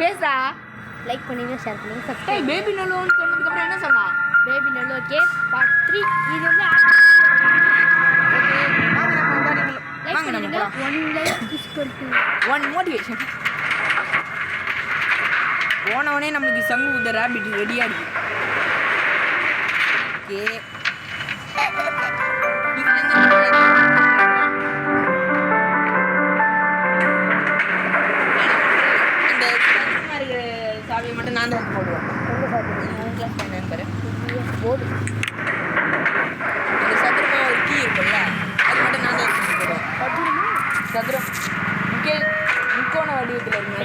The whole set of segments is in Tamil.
பேசா லைக் பண்ணுங்க ஷேர் பண்ணுங்க சப்ஸ்கிரைப். பேபி நல்லோன்னு சொன்னதுக்கு அப்புறம் என்ன சொன்னா? பேபி நல்லோ கே பார்ட் 3 இது வந்து ஓகே வாங்க நம்ம பாடி வாங்க நம்ம போலாம். 1 like is equal to 1 motivation. போனவனே நமக்கு சங்கு உத ராபிட் ரெடியா இருக்கு. ஓகே இதுல இருந்து இந்த மாதிரி சாவியை மட்டும் நான் தான் போடுவேன். உங்க சாப்பிடுங்க உன் கிளாஸ் என்னன்னு பாரு. போடு. இந்த சதுரமா ஒரு கீ இருக்குல்ல அது மட்டும் நான் தான் போடுவேன். சதுரமா சதுரம் முக்கோண வடிவத்தில் இருக்கு.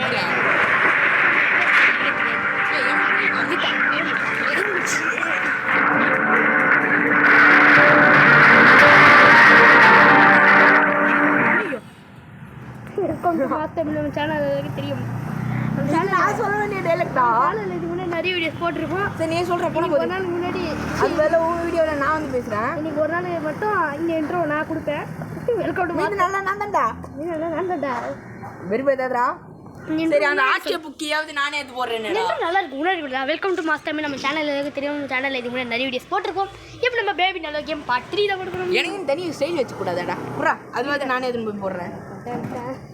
நம்ம சேனல் தெரியும். நான் சொல்ல வேண்டிய டைலாக்டா சேனல் இதுக்கு முன்னாடி நிறைய வீடியோஸ் போட்டிருப்போம். சரி நீ சொல்ற போன ஒரு நாள் முன்னாடி அது வேலை உன் வீடியோவில் நான் வந்து பேசுகிறேன். இன்னைக்கு ஒரு நாள் மட்டும் இந்த இன்ட்ரோ நான் கொடுப்பேன். வெல்கம் டு இது நல்லா நான் தான்டா நல்லடா வெறுப்பு ஏதாதரா. சரி அந்த ஆட்சிய புக்கியாவது நானே எடுத்து போடுறேன்டா. நல்லா இருக்கு முன்னாடி வெல்கம் டு மாஸ்டர் நம்ம சேனல் எதுக்கு தெரியும். நம்ம சேனலில் இதுக்கு முன்னாடி நிறைய வீடியோஸ் போட்டிருக்கோம். இப்போ நம்ம பேபி நல்ல கேம் பார்ட் 3 தான் கொடுக்கணும். எனக்கு தனி ஸ்டைல் வச்சுக்கூடாதாடா புறா அது வந்து நானே எடுத்து போய் போடுறேன்.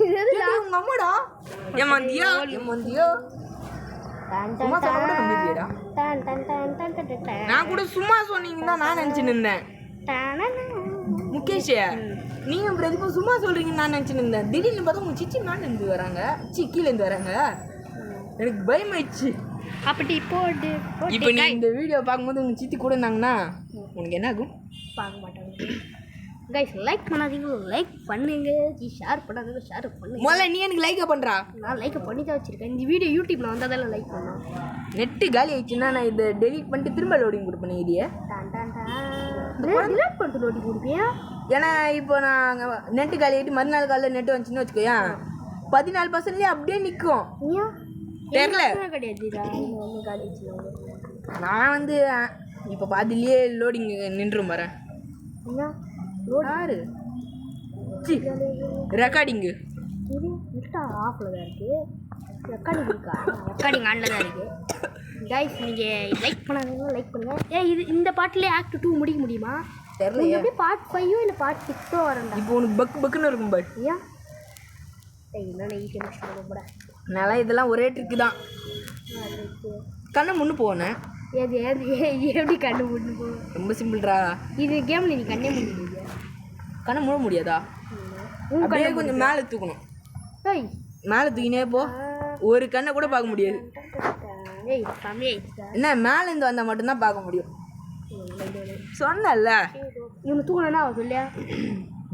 உங்க அம்மாடா ஏமாந்தியோ ஏமாந்தியோ சும்மா சொல்ல கூட நம்பிட்டியடா. நான் கூட சும்மா சொன்னீங்கன்னு தான் நான் நினச்சின்னு இருந்தேன். முகேஷ் நீங்கள் பிரதிபா சும்மா சொல்கிறீங்கன்னு நான் நினச்சின்னு இருந்தேன். திடீர்னு பார்த்தா உங்கள் சிச்சி மேலே இருந்து வராங்க கீழேருந்து வராங்க. எனக்கு பயமாயிடுச்சு. அப்படி போட்டு இப்போ நீ இந்த வீடியோ பார்க்கும்போது உங்கள் சித்தி கூட இருந்தாங்கன்னா உனக்கு என்ன ஆகும்? பார்க்க மாட்டாங்க. கைஸ் லைக் பண்ணாதீங்க, லைக் பண்ணுங்க. ஷேர் பண்ணாதீங்க, ஷேர் பண்ணுங்க. முதல்ல நீ எனக்கு லைக்கை பண்ணுறா. நான் லைக்கை பண்ணி தான் வச்சிருக்கேன். இந்த வீடியோ யூடியூப்ல வந்தாதால லைக் பண்ணலாம். நெட்டு காலி ஆயிடுச்சுன்னா நான் இதை டெலீட் பண்ணிட்டு திரும்ப லோடிங் கொடுப்பேன். இதையே டிலீட் பண்ணிட்டு லோடிங் கொடுப்பியா? ஏன்னா இப்போ நான் நெட்டு காலி ஆகிட்டு மறுநாள் காலையில் நெட்டு வந்துச்சுன்னு வச்சுக்கோயேன் 14% அப்படியே நிற்கும். தெரியல கிடையாது. நான் வந்து இப்போ பாதிலேயே லோடிங் நின்றும் வரேன். யாரு ரெக்கார்டிங்கு ஆஃப்ல தான் இருக்கு. ரெக்கார்டிங் இருக்கா? ரெக்கார்டிங் ஆன்ல தான் இருக்கு. கைஸ் நீங்கள் லைக் பண்ணாதீங்க, லைக் பண்ணுங்க. இது இந்த பாட்டிலே ஆக்ட் 2 முடிக்க முடியுமா? தெரியல. எப்படி பார்ட் 5 இல்லை பார்ட் 6 வரண்டா? இப்போ உனக்கு பக்குன்னு இருக்கும் பாட். ஏன் என்னென்ன ஈஸியாக முடிச்சு கூட நல்லா இதெல்லாம் ஒரே ட்ரிக்கு தான். கண்ணை முன்னு போனேன். ஏது ஏது எப்படி கண்ணு முன்னு போகும்? ரொம்ப சிம்பிள்ரா. இது கேமில் நீ கண்ணே முடியுது. கண்ணை மூட முடியாதா? அப்படியே கொஞ்சம் மேலே தூக்கணும். மேலே தூக்கினே போ. ஒரு கண்ணை கூட பார்க்க முடியாது. என்ன மேலே இருந்து வந்தால் மட்டும்தான் பார்க்க முடியும். சொன்னல இவங்க தூக்கணும்னா அவ சொல்லியா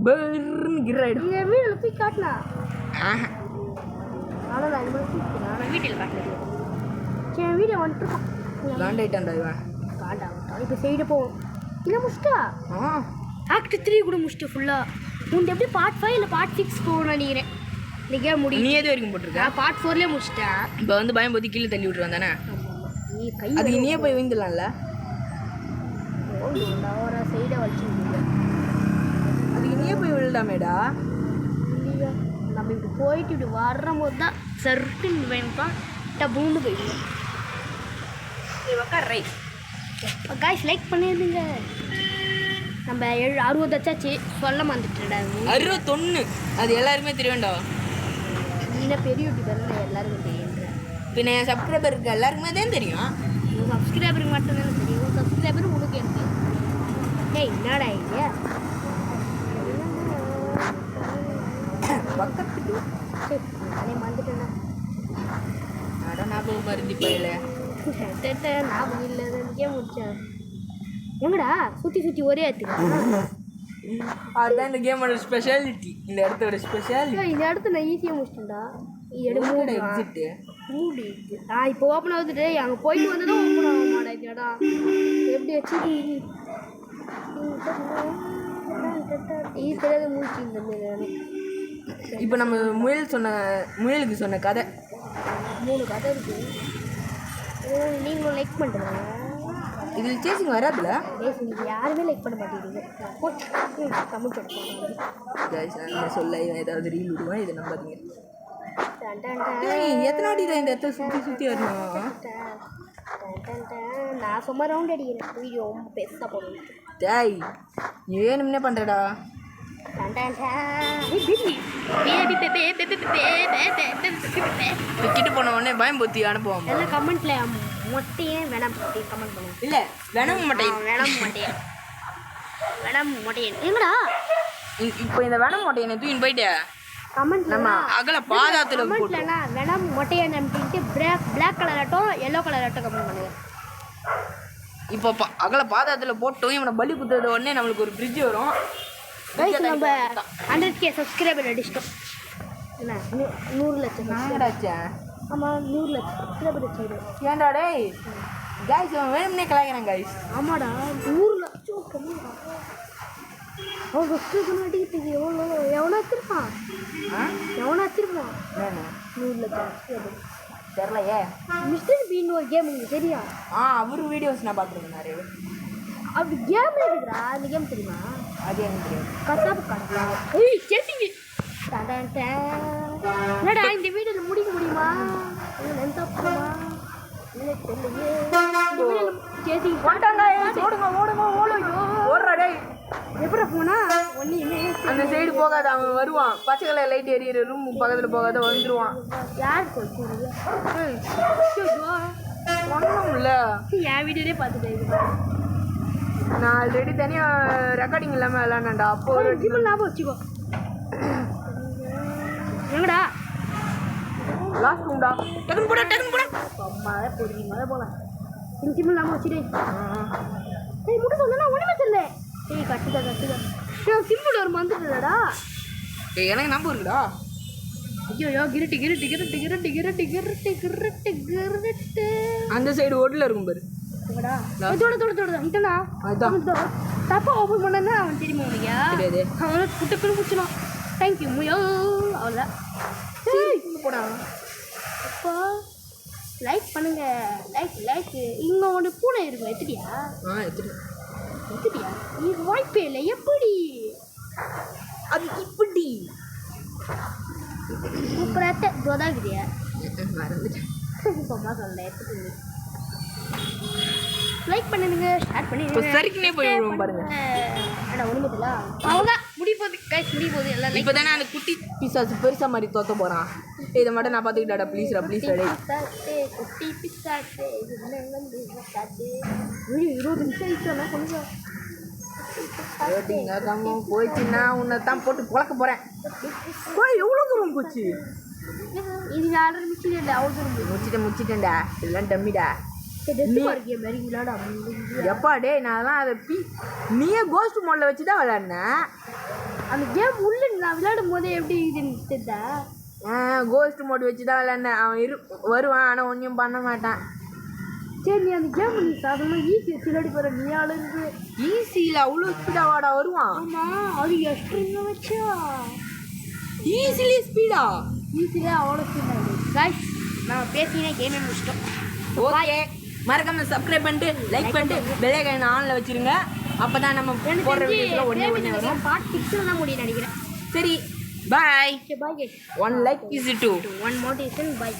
பர்ன்னு கிராயிடும். இந்த வீடியோவில் போய் காட்டினா ஆனால் நான் இது மாதிரி தூக்கினா நான் வீட்டில் காட்டினது. சரி வீடியோ வந்துட்டுருக்கோம். காண்டாயிட்டான்டா இவன். காண்டாகட்டும். இப்போ சைடு போவோம். இல்லை முடிச்சிட்டா ஆக்ட் 3 கூட முடிச்சிட்டு ஃபுல்லாக. உன்ட்டு எப்படி பார்ட் 5 இல்லை பார்ட் 6 போகணும்னு நினைக்கிறேன். இந்த கேம் முடியும். நீ எது வரைக்கும் போட்டிருக்க? நான் பார்ட் 4லேயே முடிச்சிட்டேன். இப்போ வந்து பயம் போத்தி கீழே தள்ளி விட்டுருவான் தானே? நீ கை அதுக்கு நீயே போய் விழுந்துடலாம்ல. ஒரு சைடை வச்சு அதுக்கு நீயே போய் விழுடாமேடா. இல்லையா நம்ம இப்படி போயிட்டு இப்படி வரும்போது தான் சருக்குன்னு வேணும்ப்பான் டபுன்னு போயிடுவோம். ரைட் காய்ஸ் லைக் பண்ணியிருந்தீங்க. நம்ம 60 வச்சாச்சு சொல்ல வந்துட்டுடா. 61 அது எல்லாருமே தெரியும்டா. நீனா பெரிய யூடியூபர் எல்லாருக்கும் தெரியுன்றேன். பின்ன என் சப்ஸ்கிரைபருக்கு எல்லாருக்குமே தான் தெரியும். உங்கள் சப்ஸ்கிரைபருக்கு மட்டும்தானே தெரியும். உங்கள் சப்ஸ்கிரைபர் உனக்கு இருக்கு. ஏய் என்னடா இது பக்கத்துக்கு அதே மறந்துட்டேண்ணா. அட ஞாபகம் மருந்தி போயில ஞாபகம் இல்லை கேம் முடிச்சேன். எங்கடா சுற்றி ஒரே எடுத்துக்க. அதுதான் இந்த கேமோட ஸ்பெஷாலிட்டி. இந்த இடத்தோட ஸ்பெஷாலிட்டி. இந்த இடத்த நான் ஈஸியாக முடிச்சிட்டேன்டா. இது மூடு எக்ஸிட்டு மூடி இப்போ ஓப்பன் ஆகுதுட்டு அங்கே போயிட்டு வந்து தான் ஓப்பன் ஆக மாட்டேன். இந்த இடம் எப்படி வச்சு தெரியாத மூச்சு இந்த மாதிரி. இப்போ நம்ம முயலுக்கு சொன்ன கதை 3 கதை இருக்குது. நீங்களும் லைக் பண்ணுறீங்க. இதில் சேசிங் வராதுல நீங்கள் யாருமே லைக் பண்ண மாட்டேங்கிறீங்க. தமிழ் சொல்ல சொல்ல ஏதாவது ரீல் விடுவேன். இதை நம்பாதீங்க. எத்தனை வாட்டி தான் இந்த இடத்த சுற்றி சுற்றி வரணும்? நான் சும்மா ரவுண்ட் அடிக்கிறேன். வீடியோ ரொம்ப பெருசாக போடணும். டேய் நீ வேணும்னே பண்ணுறடா. விக்கிட்டு போன உடனே பயம்புத்தி அனுப்புவோம். எல்லாம் கமெண்ட்ல மொட்டையே வேணாம் கமெண்ட் பண்ணுவோம். இல்லை வேணாம் மாட்டேன். வேணாம் மாட்டேன். வேணாம் மாட்டேன். எங்கடா இப்போ இந்த வேணாம் மாட்டேன் தூக்கின்னு போயிட்டு கமெண்ட்ல நம்ம அகல பாதாத்துல கமெண்ட்ல வேணாம் மொட்டையன் அப்படின்ட்டு black colour auto yellow colour auto comment பண்ணுங்க. இப்போ அகல பாதாத்துல போட்டோம் இவனை பலி குத்துறது உடனே நம்மளுக்கு ஒரு ஃப்ரிட்ஜ் வரும். நம்ம 100K சப்ஸ்கிரைபர் அடிச்சிட்டோம். என்ன 100 லட்சம் நாங்கடாச்சேன். ஆமாம் 100 லட்சம் சப்ஸ்கிரைபர் அடிச்சிடும். ஏன்டா டேய் கைஸ் அவன் வேணும்னே கலாய்க்கிறான் கைஸ். ஆமாடா 100 லட்சம் கம்மிடா. அவன் சப்ஸ்கிரைப் பண்ண அடிக்கிறதுக்கு எவனா வச்சிருப்பான்? எவனா வச்சிருப்பான்? 100 லட்சம் சப்ஸ்கிரைபர் தெரியலையே. மிஸ்டர் பீன் ஒரு கேம் உங்களுக்கு தெரியும்? அவரு வீடியோஸ் நான் பார்க்குறேன் நிறைய. அப்படி கேம் இருக்குடா. அந்த கேம் தெரியுமா? அது எனக்கு தெரியும். கசாப்பு காட்டுறா. ஏய் கேட்டிங்க. என்னடா இந்த வீடியோவில் முடிக்க முடியுமா? லென்த் ஆஃப்மா இல்லை தெரியலையே. இந்த வீடியோவில் கேட்டிங்க போட்டாங்க. ஓடுங்க ஓடுங்க ஓடுங்க ஓடுறா டேய். எப்படா போனா ஒன்றுமே அந்த சைடு போகாத அவன் வருவான். பச்சை கலர் லைட் எரியிற ரூம் பக்கத்தில் போகாத வந்துடுவான். யார் சொல்லுங்க? ஒன்றும் இல்லை என் வீடியோலே பார்த்துட்டேன். நான் ஆல்ரெடி தனியாக ரெக்கார்டிங் இல்லாமல் விளாண்டா. அப்போ ஒரு ஜிம்மில் ஞாபகம் வச்சுக்கோ. எங்கடா லாஸ்ட் ரூம்டா. டக்குன்னு போட டக்குன்னு போட. அம்மாவே பொறுமையாக போகலாம். இந்த ஜிம்மில் ஞாபகம் வச்சுட்டே. ஏய் முட்டை சொன்னா ஒன்றுமே தெரியல. ஏய் கட்டுதா சிம்பிள் ஒரு வந்துடுறடா. ஏய் எனக்கு நம்பர் இருக்குடா. ஐயோ கிரட்டு கிரட்டு கிரட்டு கிரட்டு கிரட்டு கிரட்டு கிரட்டு கிரட்டு அந்த சைடு ஓட்டில் இருக்கும் பாரு. எங்கடா தோட தோட தோட இட்டனா தப்பா ஓப்பன் பண்ணா அவன் தெரியுமா உனக்கு? தெரியாது. அவனை குட்டக்குன்னு பிடிச்சிடும். தேங்க்யூ முயோ அவ்வளோதான். போடா அப்பா லைக் பண்ணுங்க. லைக் இங்கே ஒன்று பூனை இருக்கும். எத்துட்டியா? எத்துட்டியா? இது வாய்ப்பே இல்லை. எப்படி அது இப்படி சூப்பராக தோதாக்குதியா? மறந்துட்டேன். இப்போ சொல்கிறேன். எப்படி லைக் பண்ணுங்க, ஷேர் பண்ணுங்க. இப்போ சரிக்குனே போயிடுவோம் பாருங்க. அட ஒண்ணுமில்ல. அவ்வளவுதான் முடிய போகுது. கைஸ் முடிய போகுது. எல்லாம் இப்போ தானே அந்த குட்டி பிசாசு பெருசா மாதிரி தோத்த போறான். இதை மட்டும் நான் பார்த்துக்கிட்டாடா ப்ளீஸ்டா ப்ளீஸ்டா டேய். குட்டி பிசாசு வீடியோ 20 நிமிஷம் ஆயிடுச்சா? கொஞ்சம் போயிடுச்சுன்னா உன்னை தான் போட்டு புழக்க போறேன். எவ்வளோ தூரம் போச்சு? இது 4 நிமிஷம் இல்லை. அவ்வளோ முடிச்சிட்டேன்டா. எல்லாம் டம்மிடா. எப்பா டே நான் அதை நீயே கோஸ்ட் மோட்ல வச்சு தான் விளையாடினேன். அந்த கேம் உள்ள நான் விளையாடும் போதே எப்படி இதுன்னு தெரியுதா? கோஸ்ட் மோட் வச்சு தான் விளையாடினேன். அவன் வருவான் ஆனால் ஒன்றும் பண்ண மாட்டான். சரி நீ அந்த கேம் நீ சாதாரணமாக ஈஸி விளையாடி போகிற. நீ ஆளுந்து ஈஸியில் அவ்வளோ ஸ்பீடாக வாடா வருவான். ஆமாம் அது எக்ஸ்ட்ரீமாக வச்சா ஈஸிலே ஸ்பீடா? ஈஸியில் அவ்வளோ ஸ்பீடாக. கைஸ் நம்ம பேசினே கேமே முடிச்சிட்டோம். ஓகே மறக்காம சப்ஸ்கிரைப் பண்ணிட்டு லைக் பண்ணிட்டு பெல் ஐகான் ஆன்ல வச்சிருங்க. அப்பதான் நம்ம போடுற வீடியோஸ்ல ஒண்ணே வரும். பார்ட் 6 தான் முடியும் நினைக்கிறேன். சரி bye. Bye guys. 1 like is 2. 1 motivation bye.